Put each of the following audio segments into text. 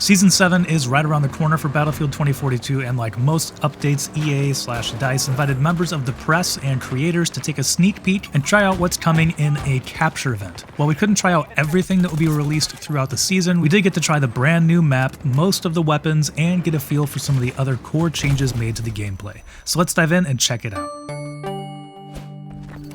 Season 7 is right around the corner for Battlefield 2042, and like most updates, EA/DICE invited members of the press and creators to take a sneak peek and try out what's coming in a capture event. While we couldn't try out everything that will be released throughout the season, we did get to try the brand new map, most of the weapons, and get a feel for some of the other core changes made to the gameplay. So let's dive in and check it out.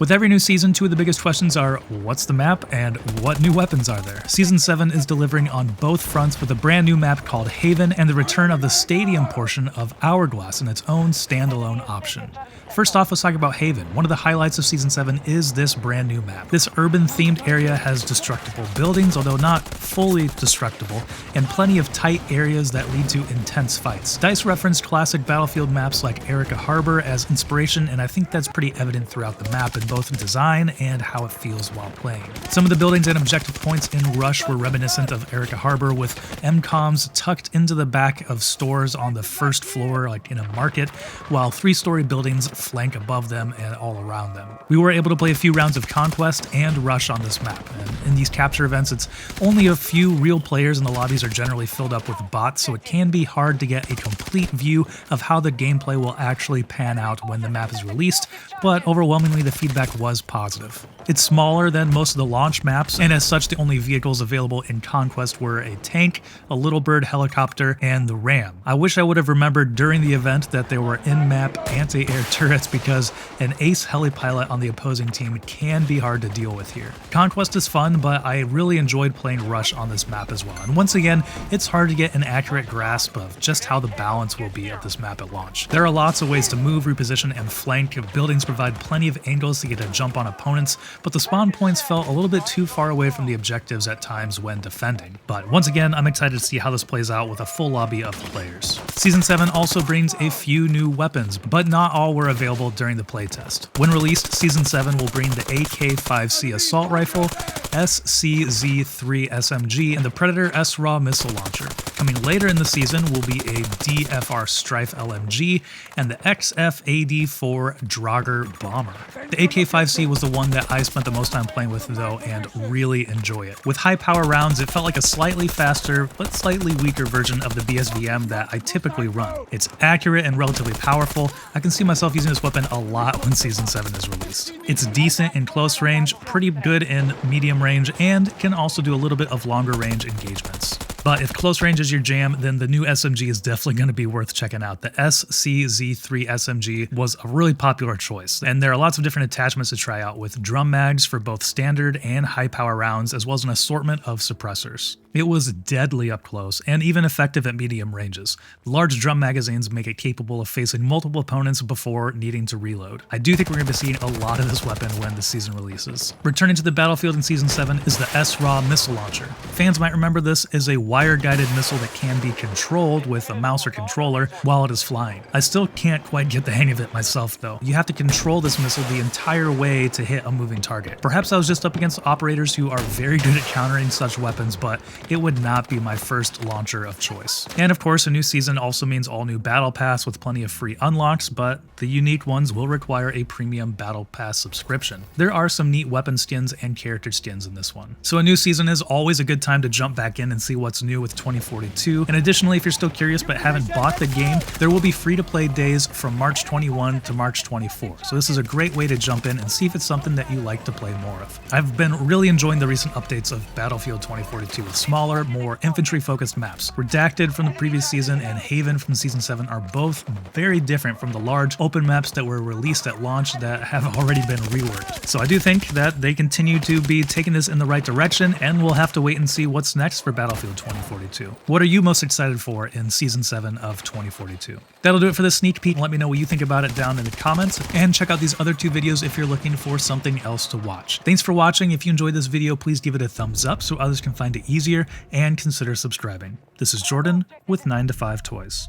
With every new season, two of the biggest questions are, what's the map and what new weapons are there? Season 7 is delivering on both fronts with a brand new map called Haven and the return of the stadium portion of Hourglass in its own standalone option. First off, let's talk about Haven. One of the highlights of Season 7 is this brand new map. This urban-themed area has destructible buildings, although not fully destructible, and plenty of tight areas that lead to intense fights. DICE referenced classic Battlefield maps like Erica Harbor as inspiration, and I think that's pretty evident throughout the map in both design and how it feels while playing. Some of the buildings and objective points in Rush were reminiscent of Erica Harbor, with MCOMs tucked into the back of stores on the first floor, like in a market, while three-story buildings flank above them and all around them. We were able to play a few rounds of Conquest and Rush on this map, and in these capture events it's only a few real players and the lobbies are generally filled up with bots, so it can be hard to get a complete view of how the gameplay will actually pan out when the map is released, but overwhelmingly the feedback was positive. It's smaller than most of the launch maps, and as such the only vehicles available in Conquest were a tank, a Little Bird helicopter, and the Ram. I wish I would have remembered during the event that there were in-map anti-air turrets, because an ace heli-pilot on the opposing team can be hard to deal with here. Conquest is fun, but I really enjoyed playing Rush on this map as well, and once again, it's hard to get an accurate grasp of just how the balance will be of this map at launch. There are lots of ways to move, reposition, and flank. Buildings provide plenty of angles to get a jump on opponents, but the spawn points felt a little bit too far away from the objectives at times when defending. But once again, I'm excited to see how this plays out with a full lobby of players. Season 7 also brings a few new weapons, but not all were available during the playtest. When released, Season 7 will bring the AK-5C assault rifle, SCZ-3 SMG, and the Predator SRAW missile launcher. Coming later in the season will be a DFR Strife LMG and the XF-AD4 Draugr bomber. The AK-5C was the one that I spent the most time playing with though, and really enjoy it. With high power rounds, it felt like a slightly faster but slightly weaker version of the BSVM that I typically run. It's accurate and relatively powerful. I can see myself using this weapon a lot when Season 7 is released. It's decent in close range, pretty good in medium range, and can also do a little bit of longer range engagements. But if close range is your jam, then the new SMG is definitely going to be worth checking out. The SCZ-3 SMG was a really popular choice, and there are lots of different attachments to try out with drum mags for both standard and high power rounds, as well as an assortment of suppressors. It was deadly up close and even effective at medium ranges. Large drum magazines make it capable of facing multiple opponents before needing to reload. I do think we're going to be seeing a lot of this weapon when the season releases. Returning to the battlefield in Season 7 is the SRAW missile launcher. Fans might remember this as a wire-guided missile that can be controlled with a mouse or controller while it is flying. I still can't quite get the hang of it myself though. You have to control this missile the entire way to hit a moving target. Perhaps I was just up against operators who are very good at countering such weapons, but it would not be my first launcher of choice. And of course, a new season also means all new battle pass with plenty of free unlocks, but the unique ones will require a premium battle pass subscription. There are some neat weapon skins and character skins in this one. So a new season is always a good time to jump back in and see what's new with 2042. And additionally, if you're still curious but haven't bought the game, there will be free-to-play days from March 21 to March 24. So this is a great way to jump in and see if it's something that you like to play more of. I've been really enjoying the recent updates of Battlefield 2042 with smaller, more infantry-focused maps. Redacted from the previous season and Haven from Season 7 are both very different from the large open maps that were released at launch that have already been reworked. So I do think that they continue to be taking this in the right direction, and we'll have to wait and see what's next for Battlefield 2042. What are you most excited for in Season 7 of 2042? That'll do it for this sneak peek. Let me know what you think about it down in the comments, and check out these other two videos if you're looking for something else to watch. Thanks for watching. If you enjoyed this video, please give it a thumbs up so others can find it easier, and consider subscribing. This is Jordan with 9to5 Toys.